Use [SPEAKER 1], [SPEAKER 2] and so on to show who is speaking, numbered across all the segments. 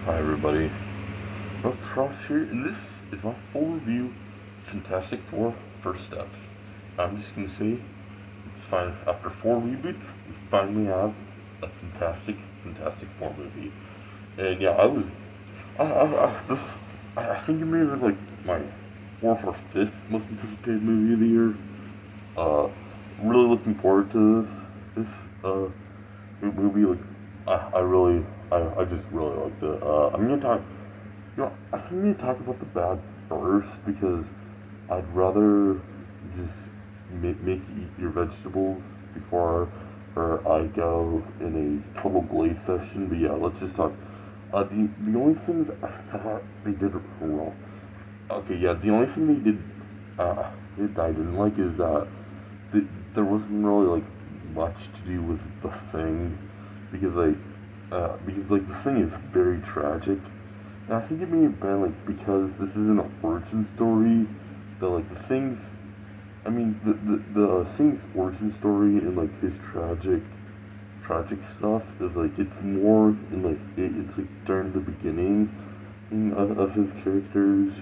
[SPEAKER 1] Hi everybody, well, Tross here, and this is my full review of Fantastic Four First Steps. I'm just gonna say, it's fine. After 4 reboots, we finally have a Fantastic Four movie. And yeah, I think it may have been like my fourth or fifth most anticipated movie of the year. Uh, really looking forward to this movie. Like, I just really liked it. I'm gonna talk. I think I'm gonna talk about the bad first because I'd rather just make you eat your vegetables before or I go in a total glaze session. But yeah, let's just talk. The only thing that I thought they did wrong. Okay, yeah, the only thing that I didn't like is that th- there wasn't really like much to do with the thing because the thing is very tragic. And I think it may have been like because this is an origin story, that like the things, I mean the thing's origin story and like his tragic stuff is like it's more in like it's like during the beginning of his characters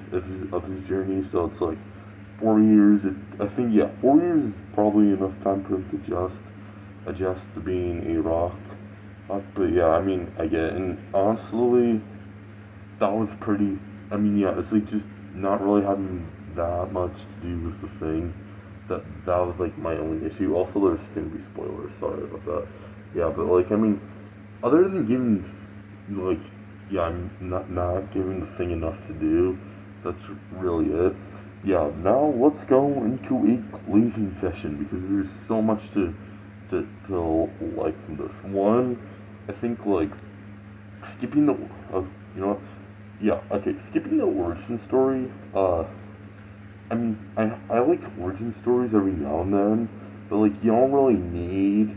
[SPEAKER 1] of his journey. So it's like 4 years. I think yeah, 4 years is probably enough time for him to adjust to being a rock. But yeah, I mean I get it. And honestly, that was pretty. I mean, yeah, it's like just not really having that much to do with the thing. That was like my only issue. Also, there's gonna be spoilers. Sorry about that. Yeah, but like I mean, other than giving like yeah, I'm not giving the thing enough to do. That's really it. Yeah, now let's go into a glazing session because there's so much to like from this one. I think like skipping the you know yeah, okay. Skipping the origin story, I mean, I like origin stories every now and then, but like you don't really need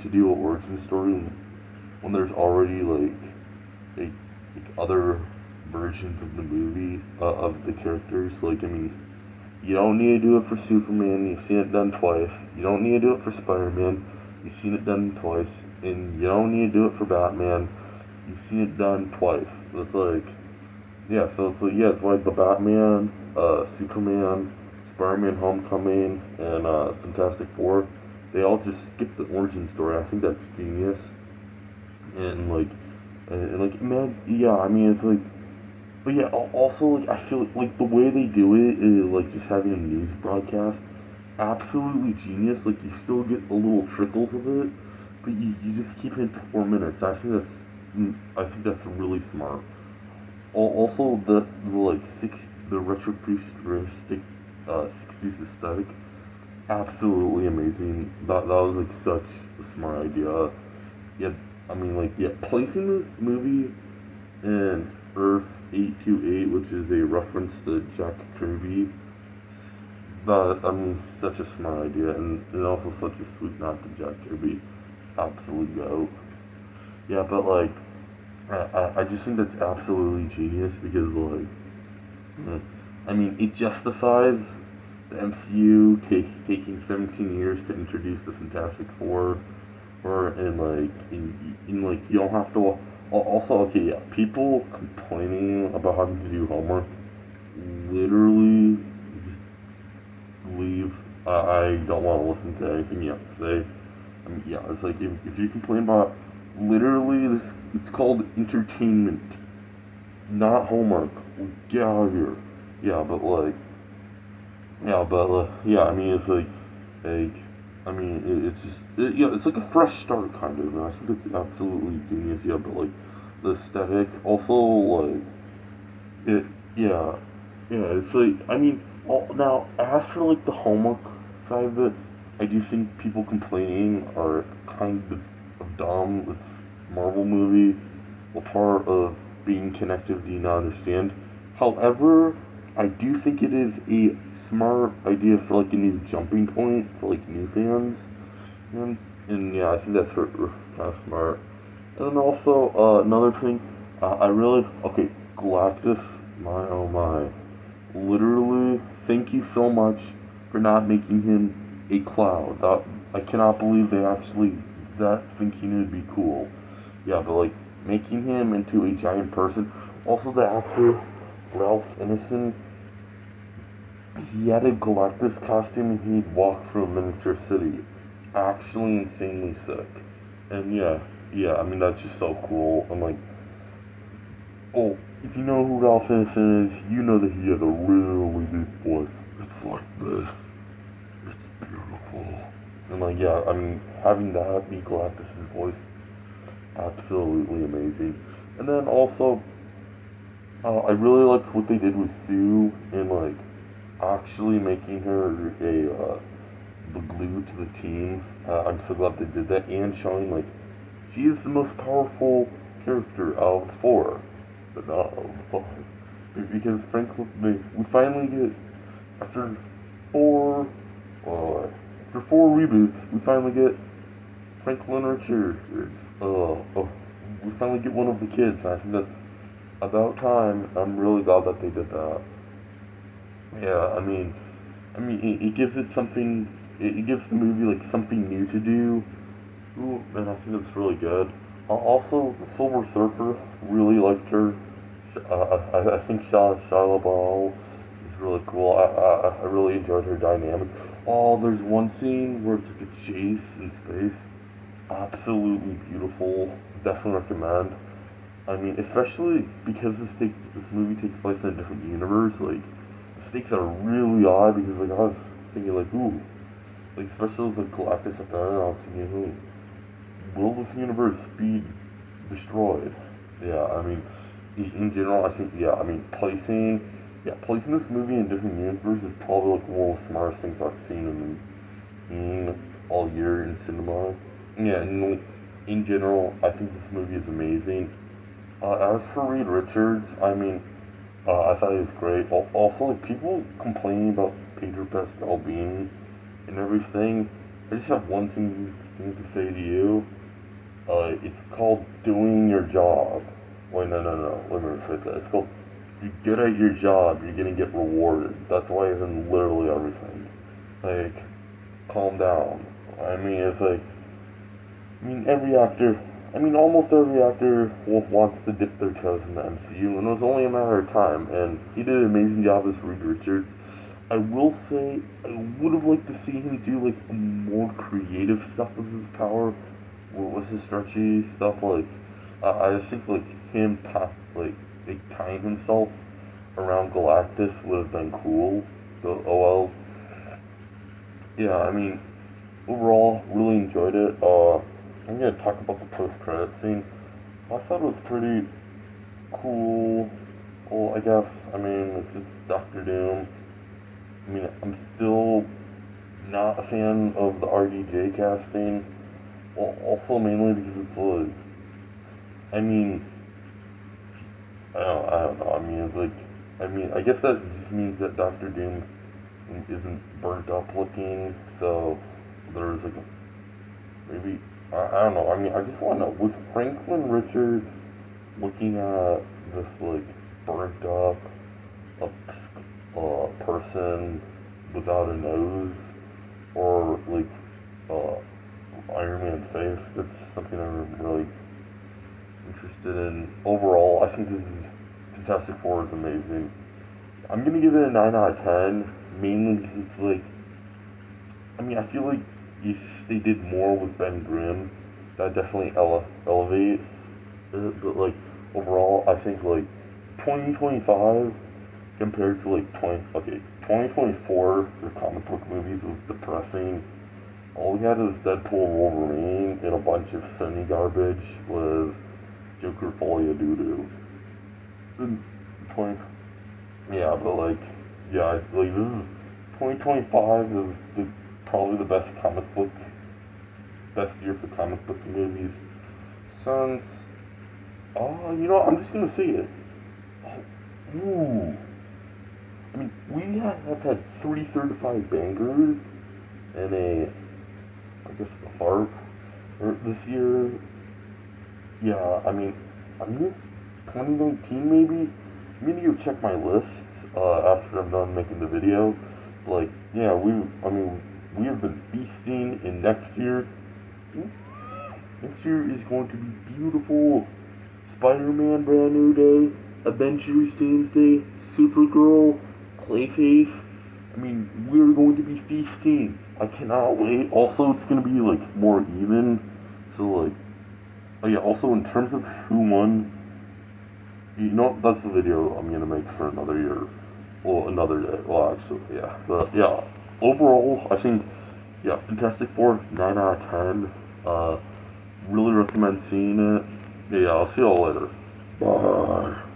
[SPEAKER 1] to do an origin story when there's already like, like other versions of the movie of the characters. Like I mean, you don't need to do it for Superman. You've seen it done twice. You don't need to do it for Spider-Man. You've seen it done twice, and you don't need to do it for Batman. You've seen it done twice. It's like yeah, so yeah, it's like the Batman, Superman, Spider-Man: Homecoming, and Fantastic Four. They all just skip the origin story. I think that's genius. And like, like man, yeah. I mean, it's like, but yeah. Also, like, I feel like the way they do it is like just having a news broadcast. Absolutely genius. Like you still get a little trickles of it, but you just keep it to 4 minutes. I think that's really smart. Also, the like the retro futuristic 60s aesthetic, absolutely amazing. That was like such a smart idea. Yeah, I mean like yeah, placing this movie in Earth 828, which is a reference to Jack Kirby. That I mean, such a smart idea, and also such a sweet nod to Jack Kirby. Absolute goat. Yeah, but like I just think that's absolutely genius because like I mean, it justifies the MCU taking 17 years to introduce the Fantastic Four, or and like in like you don't have to. Also, okay, yeah, people complaining about having to do homework, literally just leave. I don't want to listen to anything you have to say. I mean, yeah, it's like if you complain about literally this, it's called entertainment, not homework. Get out of here. Yeah, but like yeah, I mean, it's like, I mean, it's just, yeah, it's like a fresh start kind of, and I think it's absolutely genius. Yeah, but like the aesthetic, also like it, yeah, yeah, it's like, I mean, now as for like the homework side of it, I do think people complaining are kind of dumb. It's Marvel movie, a part of being connected. Do you not understand? However, I do think it is a smart idea for like a new jumping point for like new fans, and yeah, I think that's kind of smart. And then also another thing, I really okay Galactus, my oh my, literally thank you so much for not making him a cloud. That I cannot believe they actually that thinking would be cool. Yeah, but like making him into a giant person. Also, the actor Ralph Ineson, he had a Galactus costume and he'd walk through a miniature city. Actually, insanely sick. And yeah, I mean that's just so cool. I'm like, oh, if you know who Ralph Ineson is, you know that he has a really deep voice. It's like this. It's beautiful. And like, yeah, I mean, having that be Galactus' voice, absolutely amazing. And then also, I really liked what they did with Sue in like actually making her the glue to the team. I'm so glad they did that and showing like she is the most powerful character out of the four, but not out of the five. Because frankly, we finally get after four, after four reboots, we finally get Franklin Richards. We finally get one of the kids. I think that's about time. I'm really glad that they did that. Yeah, it gives it something. It gives the movie like something new to do. Ooh, and I think that's really good. Also, Silver Surfer, really liked her. I think Shia LaBeouf is really cool. I really enjoyed her dynamic. Oh, there's one scene where it's like a chase in space. Absolutely beautiful. Definitely recommend. I mean, especially because this movie takes place in a different universe. Like, the stakes are really high because like I was thinking like, ooh, like especially with like Galactus at the end, I was thinking, ooh, will this universe be destroyed? Yeah, I mean, in general, I think, yeah, I mean, placing this movie in different universes is probably like one of the smartest things I've seen in all year in cinema. Yeah, in general, I think this movie is amazing. As for Reed Richards, I mean, I thought he was great. Also, like, people complaining about Pedro Pascal being and everything. I just have one thing to say to you. It's called doing your job. Wait, no. Let me rephrase that. It's called you're good at your job, you're gonna get rewarded. That's why it's in literally everything. Like, calm down. I mean, it's like, every actor, almost every actor wants to dip their toes in the MCU, and it was only a matter of time. And he did an amazing job as Reed Richards. I will say, I would have liked to see him do like more creative stuff with his power. What was his stretchy stuff like? I just think like like tying himself around Galactus would have been cool. Well, yeah. Overall, really enjoyed it. I'm gonna talk about the post-credit scene. I thought it was pretty cool. Well, I guess. It's just Doctor Doom. I'm still not a fan of the RDJ casting. Well, also mainly because it's like, I mean, I don't know. I guess that just means that Doctor Doom isn't burnt up looking. So there's like maybe I don't know. I just want to know, was Franklin Richards looking at this like burnt up person without a nose or like Iron Man's face? That's something I'm really interested in. Overall, I think this is Fantastic Four is amazing. I'm gonna give it a 9 out of 10, mainly because it's like, I feel like if they did more with Ben Grimm, that definitely elevates it. But like overall, I think like 2025 compared to like 2024 for comic book movies was depressing. All we had was Deadpool and Wolverine and a bunch of Sony garbage with Joker Folia doo doo. And 20, yeah, but like, yeah, like this is 2025 is probably the best year for comic book movies since, I'm just gonna say it. Oh, ooh. We have had 3 certified bangers and I guess, a fart this year. Yeah, I'm gonna 2019 maybe. I'm gonna go check my lists after I'm done making the video. Like, yeah, we have been feasting, and next year is going to be beautiful. Spider-Man Brand New Day, Avengers Doomsday, Supergirl, Clayface. I mean, we're going to be feasting. I cannot wait. Also, it's going to be, like, more even. So, like, oh yeah, also in terms of who won, you know, that's the video I'm going to make for another year. Well, another day. Well, actually, yeah. But, yeah, overall, I think, yeah, Fantastic Four, 9 out of 10. Really recommend seeing it. Yeah, I'll see y'all later. Bye.